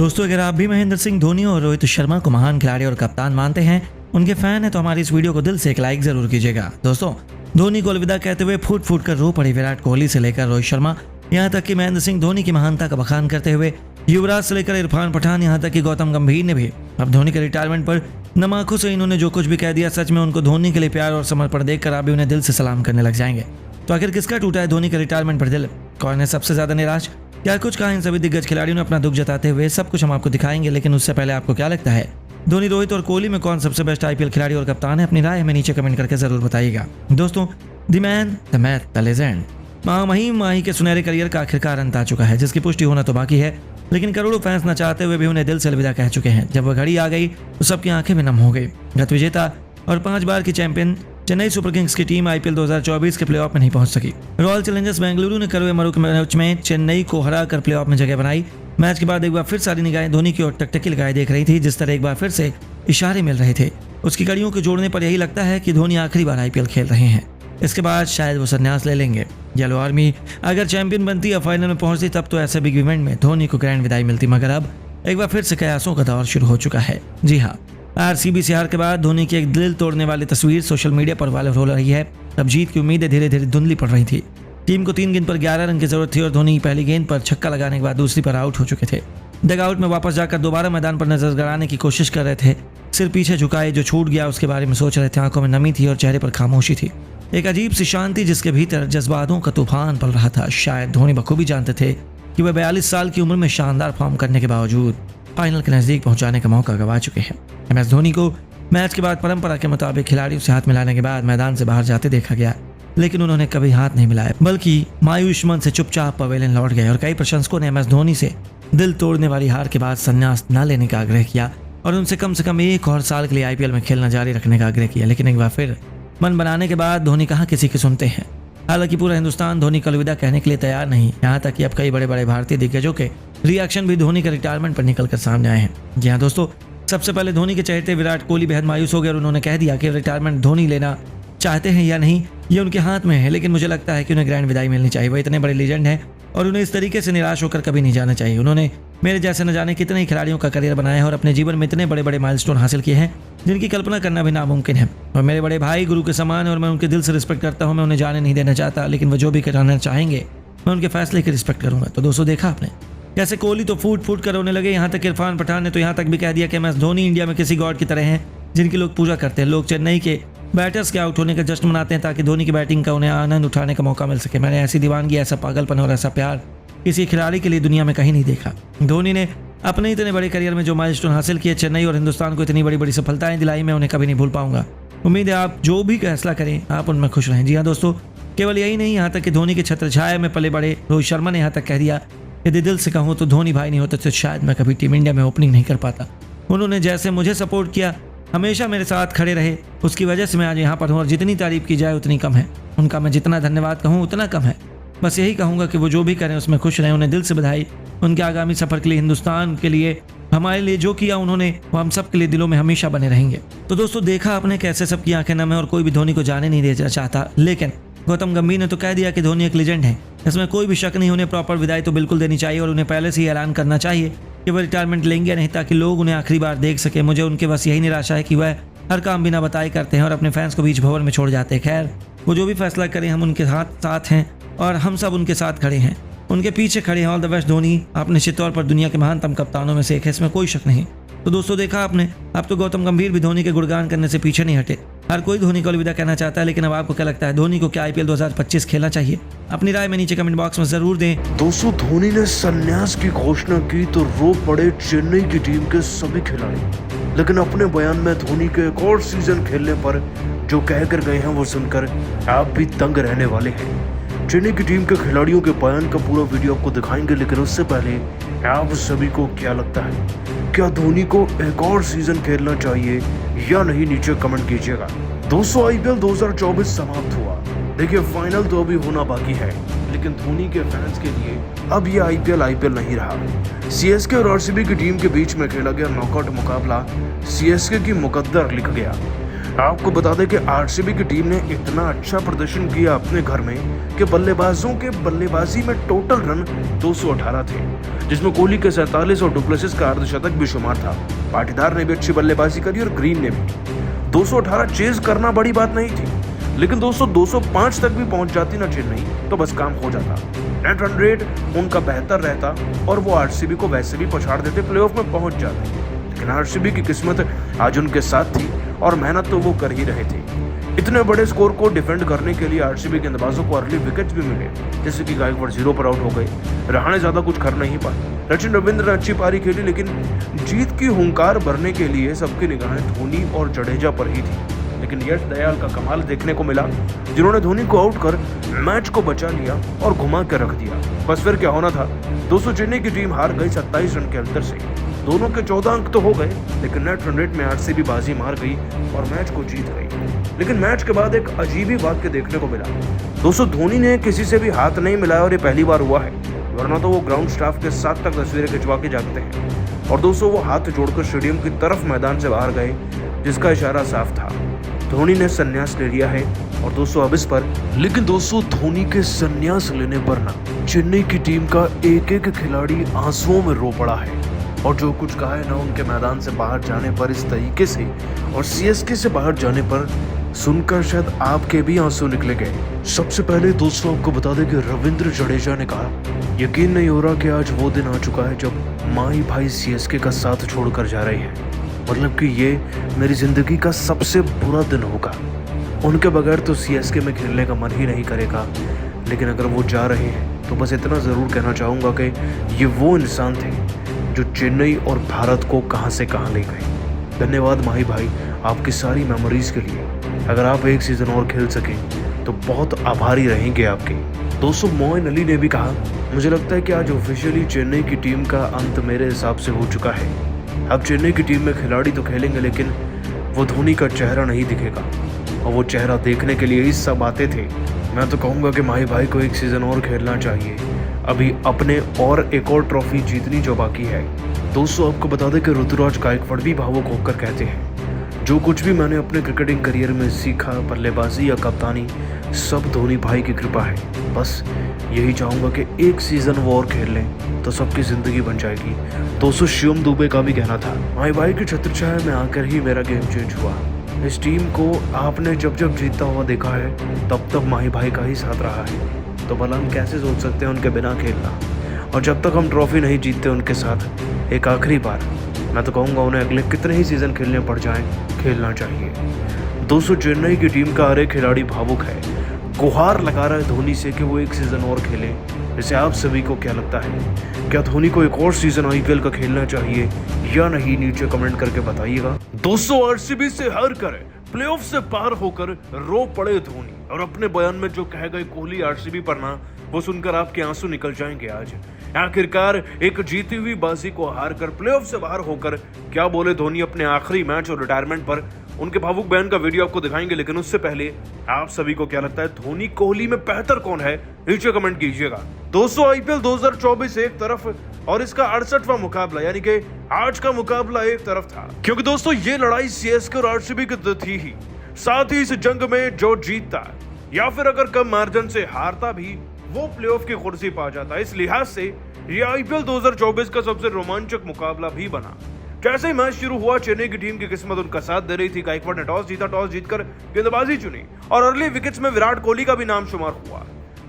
दोस्तों, अगर आप भी महेंद्र सिंह धोनी और रोहित शर्मा को महान खिलाड़ी और कप्तान मानते हैं, उनके फैन हैं, तो हमारी इस वीडियो को दिल से एक लाइक जरूर कीजिएगा। दोस्तों, धोनी को अलविदा कहते हुए फूट फूट कर रो पड़े विराट कोहली से लेकर रोहित शर्मा, यहाँ तक कि महेंद्र सिंह धोनी की महानता का बखान करते हुए युवराज से लेकर इरफान पठान, यहाँ तक कि गौतम गंभीर ने भी अब धोनी के रिटायरमेंट पर नम आंखों से इन्होंने जो कुछ भी कह दिया, सच में उनको धोनी के लिए प्यार और समर्पण देखकर आप भी उन्हें दिल से सलाम करने लग जाएंगे। तो आखिर किसका टूटा है धोनी के रिटायरमेंट पर दिल? कौन है सबसे ज्यादा निराश? क्या कुछ कहा इन सभी दिग्गज खिलाड़ियों ने अपना दुख जताते हुए? सब कुछ हम आपको दिखाएंगे, लेकिन उससे पहले आपको क्या लगता है, धोनी, रोहित और कोहली में कौन सबसे बेस्ट आईपीएल खिलाड़ी और कप्तान है? अपनी राय हमें नीचे कमेंट करके जरूर बताइएगा। दोस्तों, the man, the math, the legend महामहिम माही के सुनहरे करियर का आखिरकार अंत आ चुका है, जिसकी पुष्टि होना तो बाकी है, लेकिन करोड़ों फैंस न चाहते हुए भी उन्हें दिल से अलविदा कह चुके हैं। जब वह घड़ी आ गई तो सबकी आंखें भी नम हो गई। गत विजेता और 5 बार की चैंपियन चेन्नई सुपर किंग्स की टीम आईपीएल 2024 के प्लेऑफ में नहीं पहुंच सकी। रॉयल चैलेंजर्स बेंगलुरु ने करुए मरुक मैच में चेन्नई को हराकर प्लेऑफ में जगह बनाई। मैच के बाद एक बार फिर सारी निगाहें धोनी की ओर टकटकी लगाए देख रही थी। जिस तरह एक बार फिर से इशारे मिल रहे थे, उसकी कड़ियों को जोड़ने पर यही लगता है कि धोनी आखिरी बार आईपीएल खेल रहे हैं। इसके बाद शायद वो संन्यास ले लेंगे। येलो आर्मी अगर चैंपियन बनती या फाइनल में पहुंचती, तब तो ऐसे बिग इवेंट में धोनी को ग्रैंड विदाई मिलती, मगर अब एक बार फिर से कयासों का दौर शुरू हो चुका है। जी हाँ, आरसीबी से हार के बाद धोनी की एक दिल तोड़ने वाली तस्वीर सोशल मीडिया पर वायरल हो रही है। अब जीत की उम्मीदें धीरे धीरे धुंधली पड़ रही थी। टीम को 3 गेंद पर 11 रन की जरूरत थी और धोनी पहली गेंद पर छक्का लगाने के बाद दूसरी पर आउट हो चुके थे। डगआउट में वापस जाकर दोबारा मैदान पर नजर गड़ाने की कोशिश कर रहे थे। सिर पीछे झुकाए, जो छूट गया उसके बारे में सोच रहे थे। आंखों में नमी थी और चेहरे पर खामोशी थी, एक अजीब सी शांति जिसके भीतर जज्बातों का तूफान पल रहा था। शायद धोनी बखूबी जानते थे कि वह 42 साल की उम्र में शानदार फॉर्म करने के बावजूद फाइनल के नजदीक पहुंचाने का मौका गंवा चुके हैं। एमएस धोनी को मैच के बाद परंपरा के मुताबिक खिलाड़ियों से हाथ मिलाने के बाद मैदान से बाहर जाते देखा गया, लेकिन उन्होंने कभी हाथ नहीं मिलाया, बल्कि मायूस मन से चुपचाप पवेलियन लौट गए। और कई प्रशंसकों ने एमएस धोनी से दिल तोड़ने वाली हार के बाद संन्यास न लेने का आग्रह किया और उनसे कम से कम 1 और साल के लिए आईपीएल में खेलना जारी रखने का आग्रह किया। लेकिन एक बार फिर मन बनाने के बाद धोनी कहाँ किसी की सुनते हैं। हालांकि पूरा हिंदुस्तान धोनी को अलविदा कहने के लिए तैयार नहीं, यहाँ तक कि अब कई बड़े बड़े भारतीय दिग्गजों के रिएक्शन भी धोनी के रिटायरमेंट पर निकल कर सामने आए हैं। जी हाँ दोस्तों, सबसे पहले धोनी के चहेते विराट कोहली बेहद मायूस हो गए और उन्होंने कह दिया कि रिटायरमेंट धोनी लेना चाहते हैं या नहीं ये उनके हाथ में है, लेकिन मुझे लगता है कि उन्हें ग्रैंड विदाई मिलनी चाहिए। वो इतने बड़े लीजेंड हैं और उन्हें इस तरीके से निराश होकर कभी नहीं जाना चाहिए। उन्होंने मेरे जैसे न जाने कितने ही खिलाड़ियों का करियर बनाया है और अपने जीवन में इतने बड़े बड़े माइलस्टोन हासिल किए हैं जिनकी कल्पना करना भी नामुमकिन है। और मेरे बड़े भाई गुरु के समान है और मैं उनके दिल से रिस्पेक्ट करता हूँ। मैं उन्हें जाने नहीं देना चाहता, लेकिन वो जो भी कराना चाहेंगे मैं उनके फैसले की रिस्पेक्ट करूंगा। तो दोस्तों, देखा आपने कैसे कोहली तो फूट फूट कर रोने लगे। यहाँ तक इरफान पठान ने तो यहाँ तक भी कह दिया कि एमएस धोनी इंडिया में किसी गॉड की तरह हैं जिनकी लोग पूजा करते हैं। लोग चेन्नई के बैटर्स के आउट होने का जश्न मनाते हैं ताकि धोनी की बैटिंग का उन्हें आनंद उठाने का मौका मिल सके। मैंने ऐसी दीवानगी, ऐसा पागलपन और ऐसा प्यार किसी खिलाड़ी के लिए दुनिया में कहीं नहीं देखा। धोनी ने अपने इतने बड़े करियर में जो माइलस्टोन हासिल किए, चेन्नई और हिंदुस्तान को इतनी बड़ी बड़ी सफलताएं दिलाई, मैं उन्हें कभी नहीं भूल पाऊंगा। उम्मीद है आप जो भी फैसला करें आप उनमें खुश रहें। जी हाँ दोस्तों, केवल यही नहीं, यहाँ तक कि धोनी के छत्र छाया में पले बड़े रोहित शर्मा ने यहाँ तक कह दिया, यदि दिल से कहूँ तो धोनी भाई नहीं होते तो शायद मैं कभी टीम इंडिया में ओपनिंग नहीं कर पाता। उन्होंने जैसे मुझे सपोर्ट किया, हमेशा मेरे साथ खड़े रहे, उसकी वजह से मैं आज यहाँ पर हूँ और जितनी तारीफ की जाए उतनी कम है। उनका मैं जितना धन्यवाद कहूँ उतना कम है। बस यही कहूँगा कि वो जो भी करें उसमें खुश रहें। उन्हें दिल से बधाई उनके आगामी सफर के लिए, हिंदुस्तान के लिए, हमारे लिए जो किया उन्होंने, वो हम सब के लिए दिलों में हमेशा बने रहेंगे। तो दोस्तों, देखा आपने कैसे सबकी आंखें नम है और कोई भी धोनी को जाने नहीं देना चाहता, लेकिन गौतम गंभीर ने तो कह दिया कि धोनी एक लीजेंड है। इसमें कोई भी शक नहीं। उन्हें प्रॉपर विदाई तो बिल्कुल देनी चाहिए और उन्हें पहले से ही ऐलान करना चाहिए कि वह रिटायरमेंट लेंगे नहीं, ताकि लोग उन्हें आखिरी बार देख सके। मुझे उनके बस यही निराशा है कि वह हर काम बिना बताए करते हैं और अपने फैंस को बीच भंवर में छोड़ जाते हैं। खैर, वो जो भी फैसला करें हम उनके साथ हैं और हम सब उनके साथ खड़े हैं, उनके पीछे खड़े हैं। ऑल द बेस्ट धोनी, आप निश्चित तौर पर दुनिया के महानतम कप्तानों में से एक है, इसमें कोई शक नहीं। तो दोस्तों, देखा आपने, अब तो गौतम गंभीर भी धोनी के गुणगान करने से पीछे नहीं हटे। हर कोई धोनी को अलविदा कहना चाहता है, लेकिन अब आपको क्या लगता है, धोनी को क्या आईपीएल 2025 खेलना चाहिए? अपनी राय में नीचे कमेंट बॉक्स में जरूर दें। दोस्तों, धोनी ने संन्यास की घोषणा की तो रो पड़े चेन्नई की टीम के सभी खिलाड़ी, लेकिन अपने बयान में धोनी के एक और सीजन खेलने पर जो कह कर गए हैं वो सुनकर आप भी तंग रहने वाले हैं। चेन्नई की टीम के खिलाड़ियों के बयान का पूरा वीडियो आपको दिखाएंगे, लेकिन उससे पहले आप सभी को क्या लगता है, क्या धोनी को एक और सीजन खेलना चाहिए या नहीं, नीचे कमेंट कीजिएगा। दोस्तों, आईपीएल 2024 समाप्त हुआ। देखिए, फाइनल तो अभी होना बाकी है, लेकिन धोनी के फैंस के लिए अब ये आईपीएल नहीं रहा। सीएसके और आरसीबी की टीम के बीच में खेला गया नॉकआउट मुकाबला सीएसके की मुकद्दर लिख गया। आपको बता दें कि आरसीबी की टीम ने इतना अच्छा प्रदर्शन किया अपने घर में कि बल्लेबाजों के बल्लेबाजी में टोटल रन 218 थे, जिसमें कोहली के 47 और डुप्लेसिस का अर्धशतक भी शुमार था। पाटीदार ने भी अच्छी बल्लेबाजी करी और ग्रीन ने भी। 218 चेज करना बड़ी बात नहीं थी, लेकिन दोस्तों 205 तक भी पहुंच जाती ना चेन्नई तो बस काम हो जाता। नेट रन रेट उनका बेहतर रहता और वो आरसीबी को वैसे भी पछाड़ देते, प्लेऑफ में पहुंच जाते। लेकिन आरसीबी की किस्मत आज उनके साथ थी और मेहनत तो वो कर ही रहे थे। इतने बड़े स्कोर को डिफेंड करने के लिए आरसीबी गेंदबाजों को अर्ली विकेट्स भी मिले, जैसे कि गायकवाड़ 0 पर आउट हो गए। रहाणे ज्यादा कुछ कर नहीं पाए। सचिन रविंद्र ने अच्छी पारी खेली, लेकिन जीत की हुंकार भरने के लिए सबकी निगाहें धोनी और जडेजा पर ही थी। लेकिन यश दयाल का कमाल देखने को मिला, जिन्होंने धोनी को आउट कर मैच को बचा लिया और घुमा कर रख दिया। बस फिर क्या होना था, दोस्तों चेन्नई की टीम हार गई 27 रन के अंतर से। दोनों के 14 अंक तो हो गए, लेकिन नेट रन रेट में आरसीबी बाजी मार गई और मैच को जीत गई। लेकिन मैच के बाद एक अजीब ही वाक्य देखने को मिला। दोस्तों धोनी ने किसी से भी हाथ नहीं मिलाया और ये पहली बार हुआ है, वरना तो वो ग्राउंड स्टाफ के साथ तक तस्वीरें खिंचवा के जाते हैं। और दोस्तों वो हाथ जोड़कर स्टेडियम की तरफ मैदान से बाहर गए, जिसका इशारा साफ था, धोनी ने संन्यास ले लिया है। और दोस्तों अब इस पर, लेकिन दोस्तों धोनी के संन्यास लेने पर ना चेन्नई की टीम का एक एक खिलाड़ी आंसुओं में रो पड़ा है। और जो कुछ कहा है ना उनके मैदान से बाहर जाने पर इस तरीके से और सीएसके से बाहर जाने पर सुनकर शायद आपके भी आंसू निकले गए। सबसे पहले दोस्तों आपको बता दें कि रविंद्र जडेजा ने कहा, यकीन नहीं हो रहा कि आज वो दिन आ चुका है जब माही भाई सीएसके का साथ छोड़कर जा रहे हैं। मतलब कि ये मेरी जिंदगी का सबसे बुरा दिन होगा। उनके बगैर तो सीएसके में खेलने का मन ही नहीं करेगा। लेकिन अगर वो जा रहे हैं तो बस इतना ज़रूर कहना चाहूँगा कि ये वो इंसान थे जो चेन्नई और भारत को कहां से कहां ले गए। धन्यवाद माही भाई आपकी सारी मेमोरीज के लिए। अगर आप एक सीजन और खेल सकें तो बहुत आभारी रहेंगे आपके। दोस्तों मोइन अली ने भी कहा, मुझे लगता है कि आज ऑफिशियली चेन्नई की टीम का अंत मेरे हिसाब से हो चुका है। अब चेन्नई की टीम में खिलाड़ी तो खेलेंगे, लेकिन वो धोनी का चेहरा नहीं दिखेगा। और वो चेहरा देखने के लिए ही सब आते थे। मैं तो कहूँगा कि माही भाई को एक सीजन और खेलना चाहिए, अभी अपने और एक और ट्रॉफी जीतनी जो बाकी है। दोस्तों आपको बता दें कि ऋतुराज गायकवाड़ भी भावुक होकर कहते हैं, जो कुछ भी मैंने अपने क्रिकेटिंग करियर में सीखा, बल्लेबाजी या कप्तानी, सब धोनी भाई की कृपा है। बस यही चाहूँगा कि एक सीजन वो और खेल लें तो सबकी ज़िंदगी बन जाएगी। दोस्तों शिवम दुबे का भी कहना था, माही भाई की छत्र छाया में आकर ही मेरा गेम चेंज हुआ। इस टीम को आपने जब जब जीतता हुआ देखा है तब तब माही भाई का ही साथ रहा है, तो भला हम कैसे सोच सकते हैं उनके बिना खेलना। और जब तक हम ट्रॉफी नहीं जीतते उनके साथ एक आखिरी बार, मैं तो कहूँगा उन्हें अगले कितने ही सीज़न खेलने पड़ जाएं, खेलना चाहिए। दोस्तों चेन्नई की टीम का हर एक खिलाड़ी भावुक है, गुहार लगा रहा है धोनी से कि वो एक सीज़न और खेले। वैसे आप सभी को क्या लगता है, क्या धोनी को एक और सीजन आईपीएल का खेलना चाहिए या नहीं, नीचे कमेंट करके बताइएगा। दोस्तों आरसीबी से हार कर प्लेऑफ से पार होकर रो पड़े धोनी, और अपने बयान में जो कह गए कोहली आरसीबी पर ना, वो सुनकर आपके आंसू निकल जाएंगे आज। आखिरकार एक जीती हुई बाजी को हार कर प्लेऑफ से बाहर होकर क्या बोले धोनी अपने आखिरी मैच और रिटायरमेंट पर, उनके भावुक बयान का वीडियो आपको दिखाएंगे। लेकिन उससे पहले आप सभी को क्या लगता है, धोनी कोहली में बेहतर कौन है, नीचे कमेंट कीजिएगा। दोस्तों आईपीएल 2024 एक तरफ और इसका 68वां मुकाबला, यानी कि आज का मुकाबला एक तरफ था, क्योंकि दोस्तों ये लड़ाई सीएसके और आरसीबी की तो थी ही, साथ ही इस जंग में जो जीतता या फिर अगर कम मार्जिन से हारता भी, वो प्लेऑफ की कुर्सी पा जाता। इस लिहाज से ये आईपीएल 2024 का सबसे रोमांचक मुकाबला भी बना। जैसे ही मैच शुरू हुआ, चेन्नई की टीम की किस्मत उनका साथ दे रही थी। गायकवाड़ ने टॉस जीता, टॉस जीतकर गेंदबाजी चुनी और अर्ली विकेट्स में विराट कोहली का भी नाम शुमार हुआ।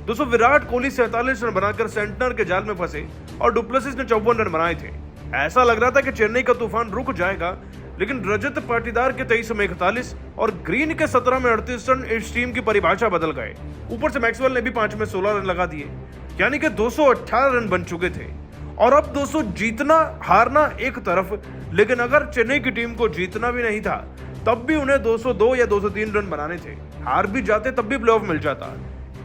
दोस्तों विराट कोहली 47 रन बनाकर सेंटनर के जाल में फंसे और डुप्लेसिस ने 54 रन बनाए थे। ऐसा लग रहा था कि चेन्नई का तूफान रुक जाएगा, लेकिन रजत पाटीदार के 23 में 41 और ग्रीन के 17 में 38 रन इस टीम की परिभाषा बदल गए। ऊपर से मैक्सवेल ने भी 5 में 16 रन लगा दिए, यानी कि 218 रन बन चुके थे। और अब दोस्तों जीतना हारना एक तरफ, लेकिन अगर चेन्नई की टीम को जीतना भी नहीं था तब भी उन्हें 202 या 203 रन बनाने थे। हार भी जाते तब भी प्लेऑफ मिल जाता।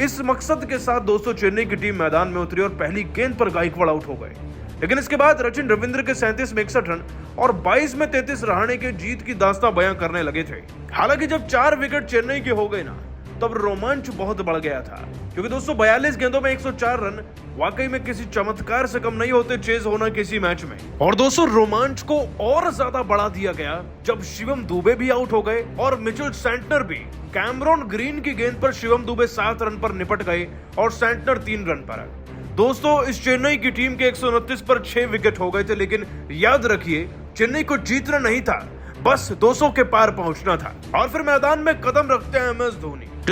इस मकसद के साथ दोस्तों चेन्नई की टीम मैदान में उतरी और पहली गेंद पर गायकवाड़ आउट हो गए। लेकिन इसके बाद सचिन रविंद्र के 37 में 61 रन और 22 में 33 रहाणे के जीत की दास्तां बयां करने लगे थे। हालांकि जब 4 विकेट चेन्नई के हो गए ना, तब रोमांच बहुत बढ़ गया था, क्योंकि दोस्तों 42 गेंदों में 104 रन वाकई में किसी चमत्कार से कम नहीं होते चेज होना किसी मैच में। और दोस्तों रोमांच को और ज्यादा बढ़ा दिया गया जब शिवम दुबे भी आउट हो गए और मिचेल सेंटनर भी। कैमरॉन ग्रीन की गेंद पर शिवम दुबे 7 रन पर निपट गए और सेंटनर 3 रन पर। दोस्तों इस चेन्नई की टीम के 129 पर 6 विकेट हो गए थे, लेकिन याद रखिए चेन्नई को जीतना नहीं था, बस 200 के पार पहुंचना था। और फिर मैदान में कदम रखते हैं MS धोनी।